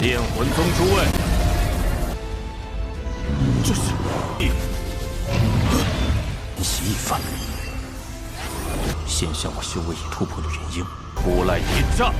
电魂宗诸位，这是习一番，现下我修为已突破了元婴，出来迎战！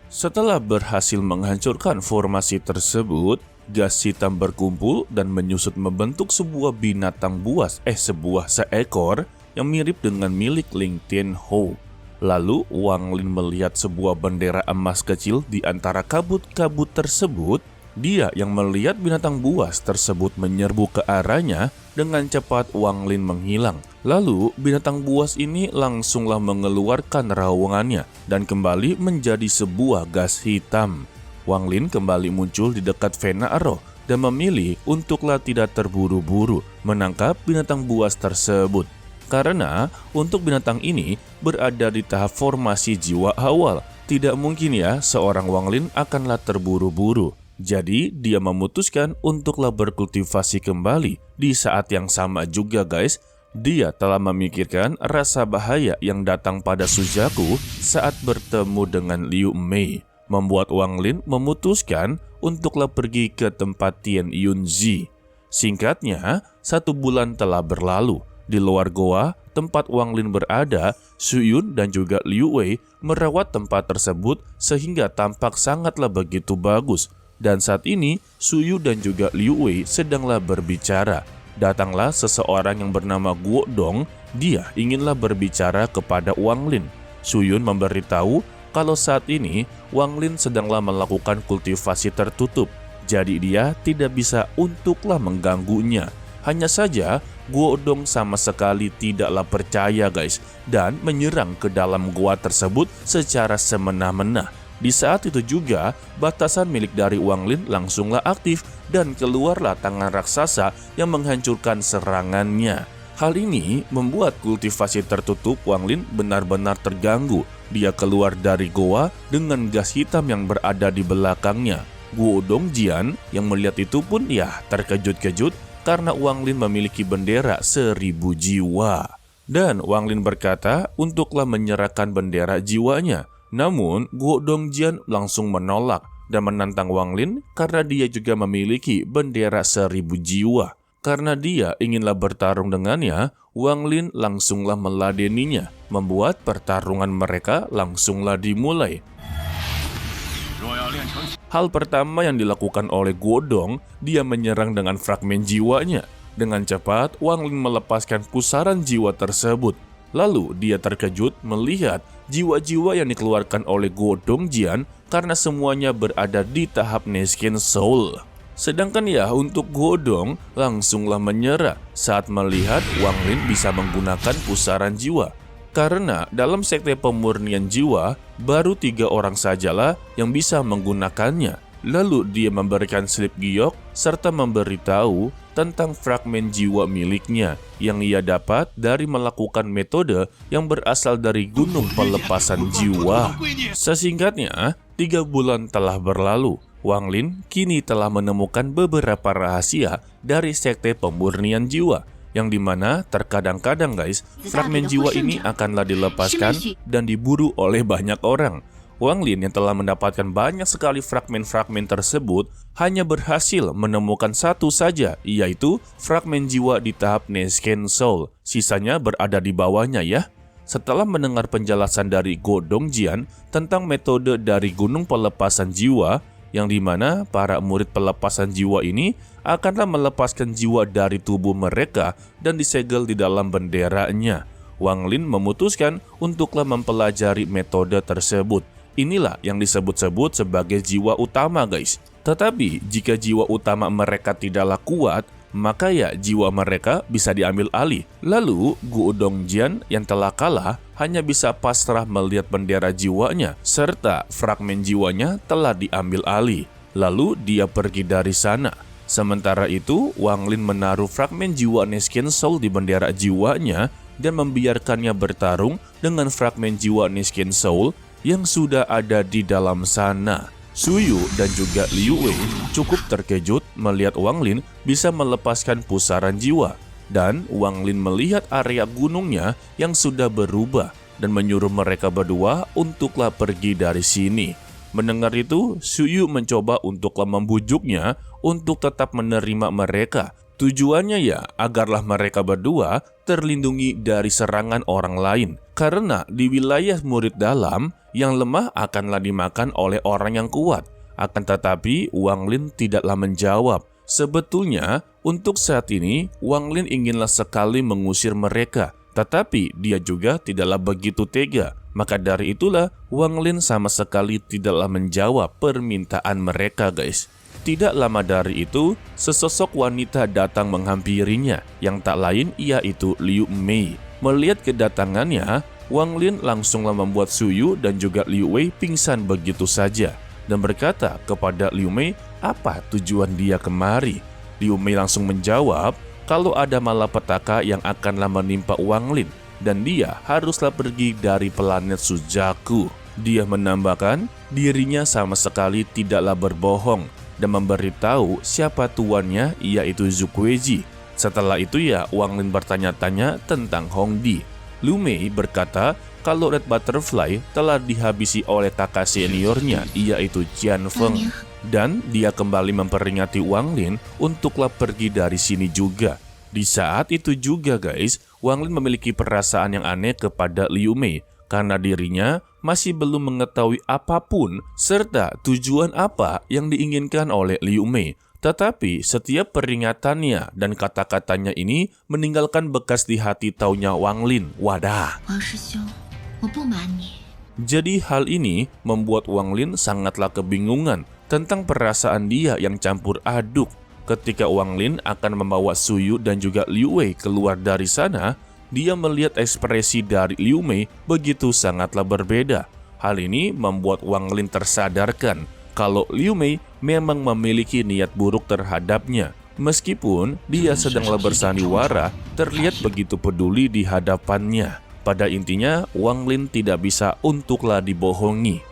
Setelah berhasil menghancurkan formasi tersebut, gas hitam berkumpul dan menyusut membentuk sebuah binatang buas, sebuah seekor yang mirip dengan milik Ling Tianhou. Lalu Wang Lin melihat sebuah bendera emas kecil di antara kabut-kabut tersebut. Dia yang melihat binatang buas tersebut menyerbu ke arahnya. Dengan cepat Wang Lin menghilang. Lalu binatang buas ini langsunglah mengeluarkan raungannya dan kembali menjadi sebuah gas hitam. Wang Lin kembali muncul di dekat Fena Arrow dan memilih untuklah tidak terburu-buru menangkap binatang buas tersebut. Karena untuk binatang ini berada di tahap formasi jiwa awal. Tidak mungkin ya seorang Wang Lin akanlah terburu-buru. Jadi dia memutuskan untuklah berkultivasi kembali. Di saat yang sama juga guys, dia telah memikirkan rasa bahaya yang datang pada Suzaku saat bertemu dengan Liu Mei. Membuat Wang Lin memutuskan untuklah pergi ke tempat Tian Yunzi. Singkatnya, 1 bulan telah berlalu. Di luar goa, tempat Wang Lin berada, Su Yun dan juga Liu Wei merawat tempat tersebut sehingga tampak sangatlah begitu bagus. Dan saat ini, Su Yun dan juga Liu Wei sedanglah berbicara. Datanglah seseorang yang bernama Guo Dong, dia inginlah berbicara kepada Wang Lin. Su Yun memberitahu kalau saat ini Wang Lin sedanglah melakukan kultivasi tertutup. Jadi dia tidak bisa untuklah mengganggunya. Hanya saja, Guo Dong sama sekali tidaklah percaya guys dan menyerang ke dalam gua tersebut secara semena-mena. Di saat itu juga, batasan milik dari Wang Lin langsunglah aktif dan keluarlah tangan raksasa yang menghancurkan serangannya. Hal ini membuat kultivasi tertutup Wang Lin benar-benar terganggu. Dia keluar dari goa dengan gas hitam yang berada di belakangnya. Guo Dongjian yang melihat itu pun terkejut-kejut karena Wang Lin memiliki bendera 1000 jiwa. Dan Wang Lin berkata untuklah menyerahkan bendera jiwanya. Namun, Guo Dongjian langsung menolak dan menantang Wang Lin karena dia juga memiliki bendera 1000 jiwa. Karena dia inginlah bertarung dengannya, Wang Lin langsunglah meladeninya, membuat pertarungan mereka langsunglah dimulai. Hal pertama yang dilakukan oleh Guo Dong, dia menyerang dengan fragmen jiwanya. Dengan cepat, Wang Lin melepaskan pusaran jiwa tersebut. Lalu dia terkejut melihat jiwa-jiwa yang dikeluarkan oleh Guo Dongjian karena semuanya berada di tahap Neskin Soul. Sedangkan untuk Guo Dong langsunglah menyerah saat melihat Wang Lin bisa menggunakan pusaran jiwa. Karena dalam sekte pemurnian jiwa, baru 3 orang sajalah yang bisa menggunakannya. Lalu dia memberikan slip giok serta memberitahu tentang fragmen jiwa miliknya yang ia dapat dari melakukan metode yang berasal dari gunung pelepasan jiwa. Sesingkatnya, 3 bulan telah berlalu. Wang Lin kini telah menemukan beberapa rahasia dari sekte pemurnian jiwa. Yang dimana terkadang-kadang guys, fragmen jiwa ini akanlah dilepaskan dan diburu oleh banyak orang. Wang Lin yang telah mendapatkan banyak sekali fragmen-fragmen tersebut hanya berhasil menemukan 1 saja, yaitu fragmen jiwa di tahap Nesken Soul. Sisanya berada di bawahnya ya. Setelah mendengar penjelasan dari Guo Dongjian tentang metode dari gunung pelepasan jiwa, yang dimana para murid pelepasan jiwa ini akanlah melepaskan jiwa dari tubuh mereka dan disegel di dalam benderanya. Wang Lin memutuskan untuklah mempelajari metode tersebut. Inilah yang disebut-sebut sebagai jiwa utama guys. Tetapi jika jiwa utama mereka tidaklah kuat, maka jiwa mereka bisa diambil alih. Lalu Guo Dongjian yang telah kalah hanya bisa pasrah melihat bendera jiwanya serta fragmen jiwanya telah diambil alih. Lalu dia pergi dari sana. Sementara itu Wang Lin menaruh fragmen jiwa Neskin Soul di bendera jiwanya dan membiarkannya bertarung dengan fragmen jiwa Neskin Soul yang sudah ada di dalam sana. Su Yu dan juga Liu Wei cukup terkejut melihat Wang Lin bisa melepaskan pusaran jiwa. Dan Wang Lin melihat area gunungnya yang sudah berubah. dan menyuruh mereka berdua untuklah pergi dari sini. Mendengar itu, Suyu mencoba untuklah membujuknya untuk tetap menerima mereka. Tujuannya ya agarlah mereka berdua terlindungi dari serangan orang lain. Karena di wilayah murid dalam, yang lemah akanlah dimakan oleh orang yang kuat. Akan tetapi Wang Lin tidaklah menjawab. Sebetulnya untuk saat ini Wang Lin inginlah sekali mengusir mereka, tetapi dia juga tidaklah begitu tega. Maka dari itulah Wang Lin sama sekali tidaklah menjawab permintaan mereka, guys. Tidak lama dari itu, sesosok wanita datang menghampirinya, yang tak lain yaitu Liu Mei. Melihat kedatangannya, Wang Lin langsunglah membuat Suyu dan juga Liu Wei pingsan begitu saja, dan berkata kepada Liu Mei apa tujuan dia kemari. Liu Mei langsung menjawab kalau ada malapetaka yang akanlah menimpa Wang Lin, dan dia haruslah pergi dari planet Suzaku. Dia menambahkan dirinya sama sekali tidaklah berbohong dan memberitahu siapa tuannya, yaitu Zukueji. Setelah itu ya Wang Lin bertanya-tanya tentang Hongdi. Liu Mei berkata kalau Red Butterfly telah dihabisi oleh kakak seniornya, yaitu Jian Feng. Dan dia kembali memperingati Wang Lin untuklah pergi dari sini juga. Di saat itu juga guys, Wang Lin memiliki perasaan yang aneh kepada Liu Mei karena dirinya masih belum mengetahui apapun serta tujuan apa yang diinginkan oleh Liu Mei. Tetapi setiap peringatannya dan kata-katanya ini meninggalkan bekas di hati taunya Wang Lin. Wadah. Jadi hal ini membuat Wang Lin sangatlah kebingungan tentang perasaan dia yang campur aduk. Ketika Wang Lin akan membawa Suyu dan juga Liu Wei keluar dari sana, dia melihat ekspresi dari Liu Mei begitu sangatlah berbeda. Hal ini membuat Wang Lin tersadarkan kalau Liu Mei memang memiliki niat buruk terhadapnya. Meskipun dia sedanglah bersandiwara, terlihat begitu peduli di hadapannya. Pada intinya, Wang Lin tidak bisa untuklah dibohongi.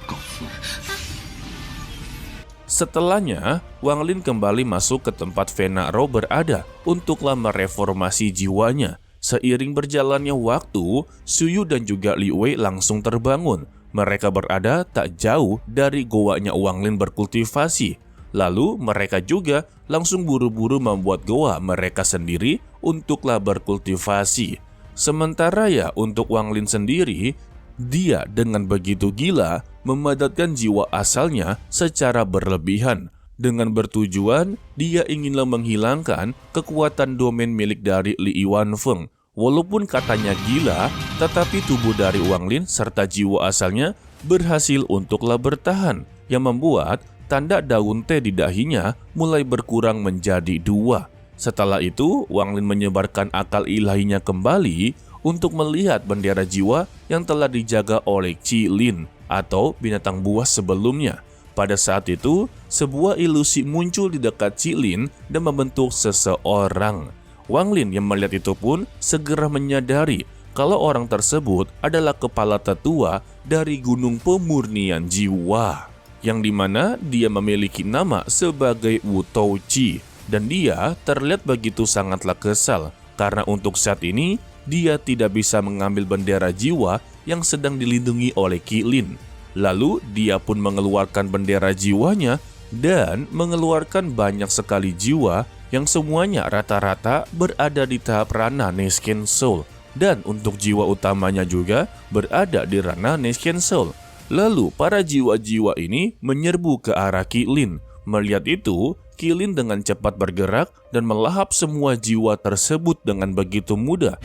Setelahnya, Wang Lin kembali masuk ke tempat Fena Rou berada untuklah mereformasi jiwanya. Seiring berjalannya waktu, Suyu dan juga Liu Wei langsung terbangun. Mereka berada tak jauh dari goanya Wang Lin berkultivasi. Lalu mereka juga langsung buru-buru membuat goa mereka sendiri untuklah berkultivasi. Sementara ya untuk Wang Lin sendiri, dia dengan begitu gila memadatkan jiwa asalnya secara berlebihan. Dengan bertujuan, dia inginlah menghilangkan kekuatan domain milik dari Li Yuanfeng. Walaupun katanya gila, tetapi tubuh dari Wang Lin serta jiwa asalnya berhasil untuklah bertahan, yang membuat tanda daun teh di dahinya mulai berkurang menjadi 2. Setelah itu, Wang Lin menyebarkan akal ilahinya kembali untuk melihat bendera jiwa yang telah dijaga oleh Qilin atau binatang buas sebelumnya. Pada saat itu, sebuah ilusi muncul di dekat Qilin dan membentuk seseorang. Wang Lin yang melihat itu pun segera menyadari kalau orang tersebut adalah kepala tetua dari Gunung Pemurnian Jiwa, yang dimana dia memiliki nama sebagai Wu Touqi, dan dia terlihat begitu sangatlah kesal karena untuk saat ini dia tidak bisa mengambil bendera jiwa yang sedang dilindungi oleh Qilin. Lalu dia pun mengeluarkan bendera jiwanya dan mengeluarkan banyak sekali jiwa yang semuanya rata-rata berada di tahap ranah Neisken Soul, dan untuk jiwa utamanya juga berada di ranah Neisken Soul. Lalu para jiwa-jiwa ini menyerbu ke arah Qilin. Melihat itu, Qilin dengan cepat bergerak dan melahap semua jiwa tersebut dengan begitu mudah,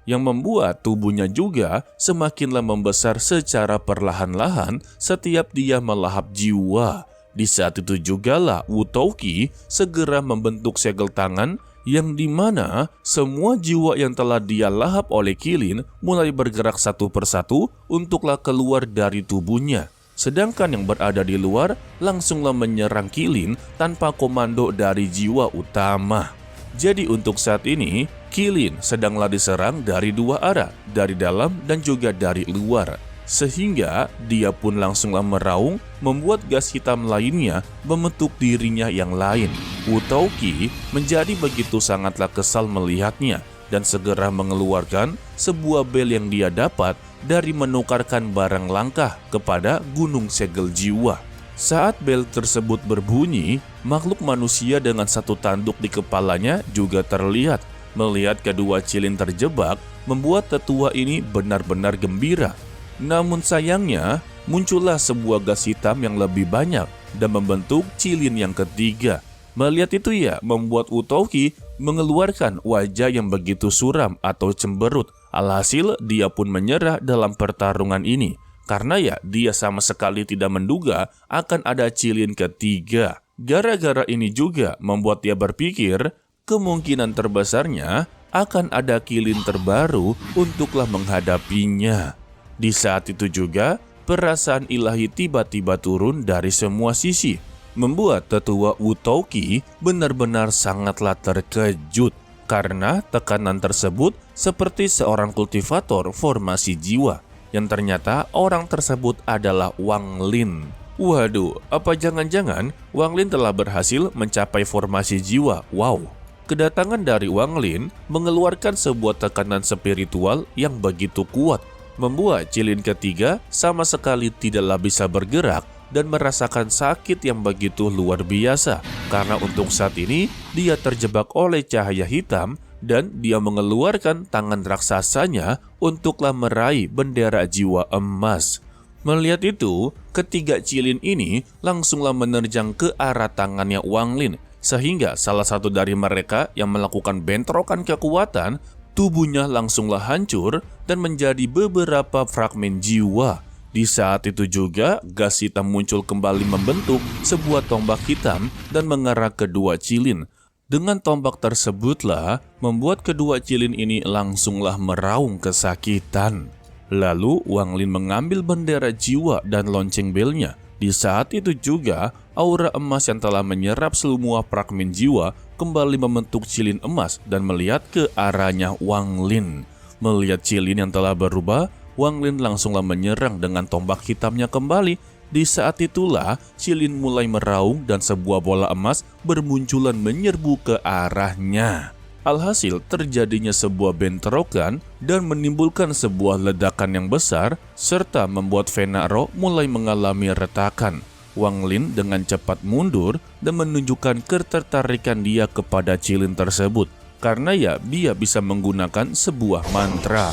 yang membuat tubuhnya juga semakinlah membesar secara perlahan-lahan setiap dia melahap jiwa. Di saat itu jugalah Wu Touqi segera membentuk segel tangan yang dimana semua jiwa yang telah dia lahap oleh Qilin mulai bergerak satu persatu untuklah keluar dari tubuhnya. Sedangkan yang berada di luar langsunglah menyerang Qilin tanpa komando dari jiwa utama. Jadi untuk saat ini, Qilin sedanglah diserang dari 2 arah, dari dalam dan juga dari luar. Sehingga dia pun langsunglah meraung, membuat gas hitam lainnya membentuk dirinya yang lain. Wu Touqi menjadi begitu sangatlah kesal melihatnya. dan segera mengeluarkan sebuah bel yang dia dapat dari menukarkan barang langkah kepada gunung segel jiwa. Saat bel tersebut berbunyi, makhluk manusia dengan satu tanduk di kepalanya juga terlihat. Melihat kedua cilin terjebak, membuat tetua ini benar-benar gembira. Namun sayangnya, muncullah sebuah gas hitam yang lebih banyak dan membentuk cilin yang ketiga. Melihat itu membuat Utauki mengeluarkan wajah yang begitu suram atau cemberut. Alhasil dia pun menyerah dalam pertarungan ini. Karena dia sama sekali tidak menduga akan ada cilin ketiga. Gara-gara ini juga membuat dia berpikir kemungkinan terbesarnya akan ada kilin terbaru untuklah menghadapinya. Di saat itu juga perasaan ilahi tiba-tiba turun dari semua sisi, membuat tetua Utauki benar-benar sangatlah terkejut karena tekanan tersebut seperti seorang kultivator formasi jiwa yang ternyata orang tersebut adalah Wang Lin. Waduh, apa jangan-jangan Wang Lin telah berhasil mencapai formasi jiwa? Wow. Kedatangan dari Wang Lin mengeluarkan sebuah tekanan spiritual yang begitu kuat, membuat cilin ketiga sama sekali tidaklah bisa bergerak dan merasakan sakit yang begitu luar biasa karena untuk saat ini dia terjebak oleh cahaya hitam dan dia mengeluarkan tangan raksasanya untuklah meraih bendera jiwa emas. Melihat itu, ketiga cilin ini langsunglah menerjang ke arah tangannya Wang Lin sehingga salah satu dari mereka yang melakukan bentrokan kekuatan, tubuhnya langsunglah hancur dan menjadi beberapa fragmen jiwa. Di saat itu juga, gas hitam muncul kembali membentuk sebuah tombak hitam dan mengarah kedua cilin. Dengan tombak tersebutlah, membuat kedua cilin ini langsunglah meraung kesakitan. Lalu, Wang Lin mengambil bendera jiwa dan lonceng belnya. Di saat itu juga, aura emas yang telah menyerap semua fragmen jiwa kembali membentuk cilin emas dan melihat ke arahnya Wang Lin. Melihat cilin yang telah berubah, Wang Lin langsunglah menyerang dengan tombak hitamnya kembali. Di saat itulah cilin mulai meraung dan sebuah bola emas bermunculan menyerbu ke arahnya. Alhasil terjadinya sebuah bentrokan dan menimbulkan sebuah ledakan yang besar serta membuat Venaro mulai mengalami retakan. Wang Lin dengan cepat mundur dan menunjukkan ketertarikan dia kepada cilin tersebut karena dia bisa menggunakan sebuah mantra.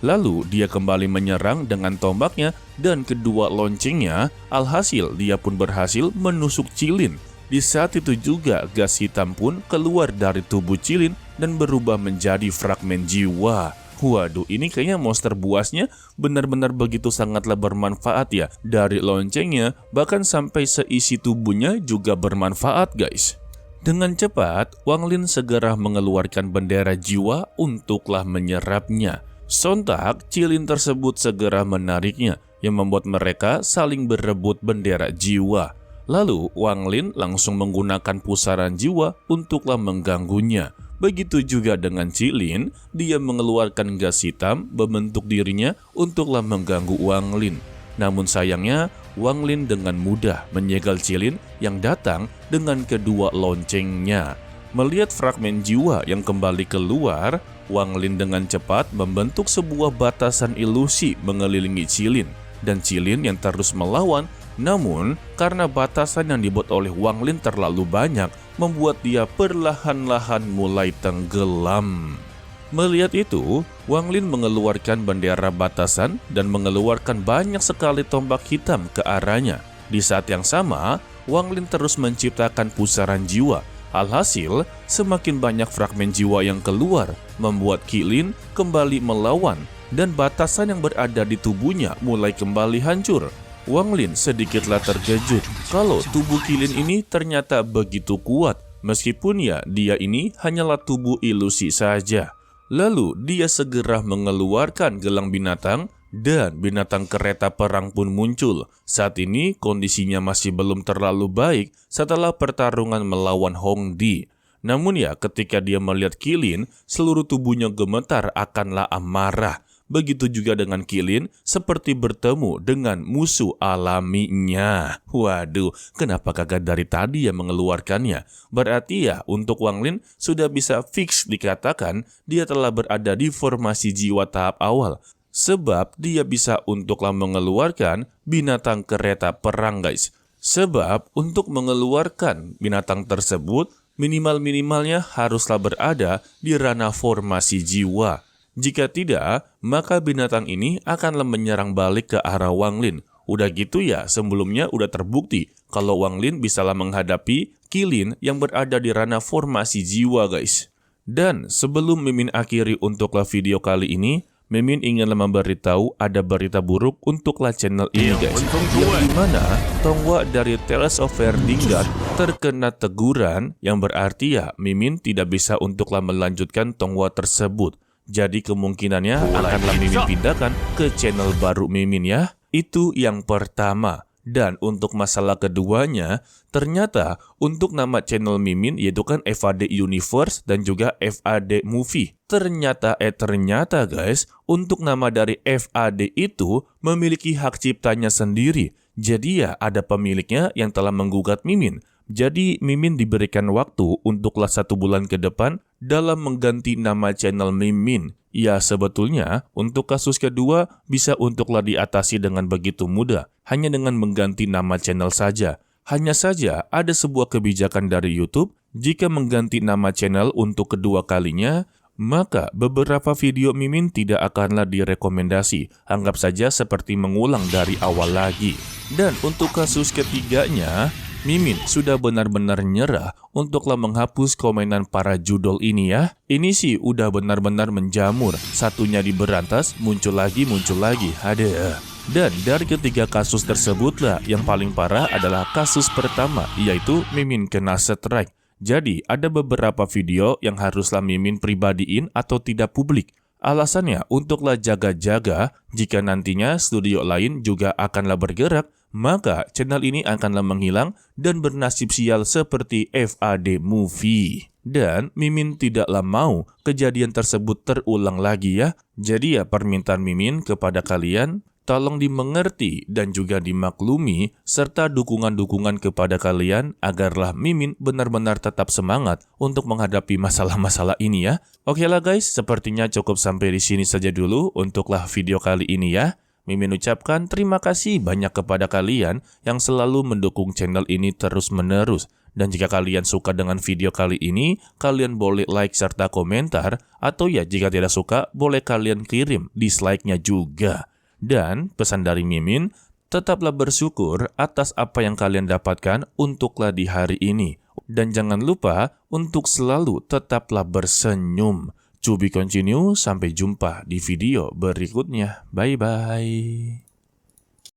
Lalu dia kembali menyerang dengan tombaknya dan kedua loncengnya. Alhasil dia pun berhasil menusuk cilin. Di saat itu juga gas hitam pun keluar dari tubuh cilin dan berubah menjadi fragmen jiwa. Waduh, ini kayaknya monster buasnya benar-benar begitu sangatlah bermanfaat Dari loncengnya bahkan sampai seisi tubuhnya juga bermanfaat guys. Dengan cepat, Wang Lin segera mengeluarkan bendera jiwa untuklah menyerapnya. Sontak, cilin tersebut segera menariknya, yang membuat mereka saling berebut bendera jiwa. Lalu, Wang Lin langsung menggunakan pusaran jiwa untuklah mengganggunya. Begitu juga dengan cilin, dia mengeluarkan gas hitam membentuk dirinya untuklah mengganggu Wang Lin. Namun sayangnya, Wang Lin dengan mudah menyegel cilin yang datang dengan kedua loncengnya. Melihat fragmen jiwa yang kembali keluar, Wang Lin dengan cepat membentuk sebuah batasan ilusi mengelilingi cilin. Dan cilin yang terus melawan, namun karena batasan yang dibuat oleh Wang Lin terlalu banyak, membuat dia perlahan-lahan mulai tenggelam. Melihat itu, Wang Lin mengeluarkan bendera batasan dan mengeluarkan banyak sekali tombak hitam ke arahnya. Di saat yang sama, Wang Lin terus menciptakan pusaran jiwa. Alhasil, semakin banyak fragmen jiwa yang keluar, membuat Qilin kembali melawan dan batasan yang berada di tubuhnya mulai kembali hancur. Wang Lin sedikitlah terkejut kalau tubuh Qilin ini ternyata begitu kuat, meskipun dia ini hanyalah tubuh ilusi saja. Lalu dia segera mengeluarkan gelang binatang dan binatang kereta perang pun muncul. Saat ini kondisinya masih belum terlalu baik setelah pertarungan melawan Hong Di. Namun ketika dia melihat Qilin, seluruh tubuhnya gemetar akanlah amarah. begitu juga dengan Qilin seperti bertemu dengan musuh alaminya. Waduh, kenapa kagak dari tadi ya mengeluarkannya? Berarti ya untuk Wang Lin sudah bisa fix dikatakan dia telah berada di formasi jiwa tahap awal. Sebab dia bisa untuklah mengeluarkan binatang kereta perang guys. Sebab untuk mengeluarkan binatang tersebut minimal-minimalnya haruslah berada di ranah formasi jiwa. Jika tidak, maka binatang ini akanlah menyerang balik ke arah Wang Lin. Udah gitu ya, sebelumnya udah terbukti kalau Wang Lin bisalah menghadapi Qilin yang berada di ranah formasi jiwa guys. Dan sebelum Mimin akhiri untuklah video kali ini, Mimin inginlah memberitahu ada berita buruk untuklah channel ini guys. Yang dimana Tonghua dari Tales of Ferdinand terkena teguran yang berarti ya Mimin tidak bisa untuklah melanjutkan Tonghua tersebut. Jadi kemungkinannya akanlah Mimin pindahkan ke channel baru Mimin ya. Itu yang pertama. Dan untuk masalah keduanya, ternyata untuk nama channel Mimin yaitu kan FAD Universe dan juga FAD Movie. Ternyata guys, untuk nama dari FAD itu memiliki hak ciptanya sendiri. Jadi ya ada pemiliknya yang telah menggugat Mimin. Jadi Mimin diberikan waktu untuklah 1 bulan ke depan dalam mengganti nama channel Mimin. Ya sebetulnya untuk kasus kedua bisa untuklah diatasi dengan begitu mudah. Hanya dengan mengganti nama channel saja. Hanya saja ada sebuah kebijakan dari YouTube. Jika mengganti nama channel untuk kedua kalinya, maka beberapa video Mimin tidak akanlah direkomendasi. Anggap saja seperti mengulang dari awal lagi. Dan untuk kasus ketiganya, Mimin sudah benar-benar nyerah untuklah menghapus komenan para judul ini ya. Ini sih udah benar-benar menjamur. Satunya diberantas, muncul lagi. Ada. Dan dari ketiga kasus tersebutlah yang paling parah adalah kasus pertama, yaitu Mimin kena strike. Jadi ada beberapa video yang haruslah Mimin pribadiin atau tidak publik. Alasannya untuklah jaga-jaga jika nantinya studio lain juga akanlah bergerak, maka channel ini akanlah menghilang dan bernasib sial seperti FAD Movie. Dan Mimin tidaklah mau kejadian tersebut terulang lagi ya. Jadi ya permintaan Mimin kepada kalian, tolong dimengerti dan juga dimaklumi serta dukungan-dukungan kepada kalian agarlah Mimin benar-benar tetap semangat untuk menghadapi masalah-masalah ini ya. Oke lah guys, sepertinya cukup sampai di sini saja dulu untuklah video kali ini ya. Mimin ucapkan terima kasih banyak kepada kalian yang selalu mendukung channel ini terus-menerus. Dan jika kalian suka dengan video kali ini, kalian boleh like serta komentar. Atau ya jika tidak suka, boleh kalian kirim dislike-nya juga. Dan pesan dari Mimin, tetaplah bersyukur atas apa yang kalian dapatkan untuklah di hari ini. Dan jangan lupa untuk selalu tetaplah bersenyum. To be continue, sampai jumpa di video berikutnya. Bye-bye.